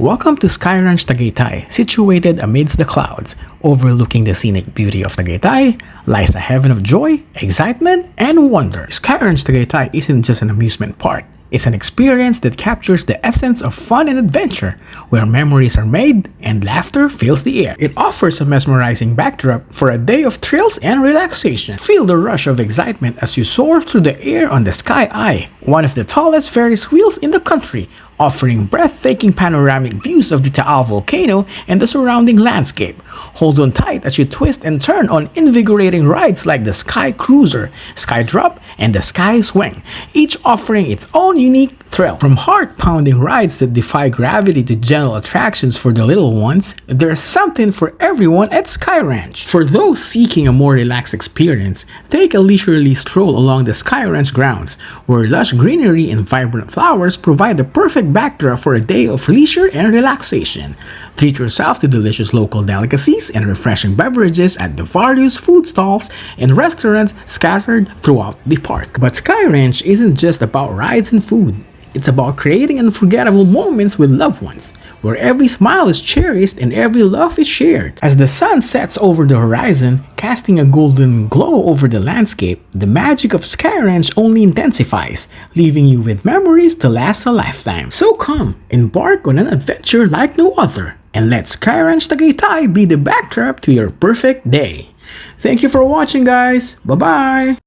Welcome to Skyranch Tagaytay, situated amidst the clouds, overlooking the scenic beauty of Tagaytay, lies a heaven of joy, excitement, and wonder. Skyranch Tagaytay isn't just an amusement park. It's an experience that captures the essence of fun and adventure, where memories are made and laughter fills the air. It offers a mesmerizing backdrop for a day of thrills and relaxation. Feel the rush of excitement as you soar through the air on the Sky Eye, one of the tallest Ferris wheels in the country, offering breathtaking panoramic views of the Taal volcano and the surrounding landscape. Hold on tight as you twist and turn on invigorating rides like the Sky Cruiser, Sky Drop, and the Sky Swing, each offering its own unique thrill. From heart-pounding rides that defy gravity to gentle attractions for the little ones, there's something for everyone at Skyranch. For those seeking a more relaxed experience, take a leisurely stroll along the Skyranch grounds, where lush greenery and vibrant flowers provide the perfect backdrop for a day of leisure and relaxation. Treat yourself to delicious local delicacies and refreshing beverages at the various food stalls and restaurants scattered throughout the park. But Skyranch isn't just about rides and food. It's about creating unforgettable moments with loved ones, where every smile is cherished and every laugh is shared. As the sun sets over the horizon, casting a golden glow over the landscape, the magic of Skyranch only intensifies, leaving you with memories to last a lifetime. So come, embark on an adventure like no other, and let Skyranch Tagaytay be the backdrop to your perfect day. Thank you for watching, guys. Bye-bye!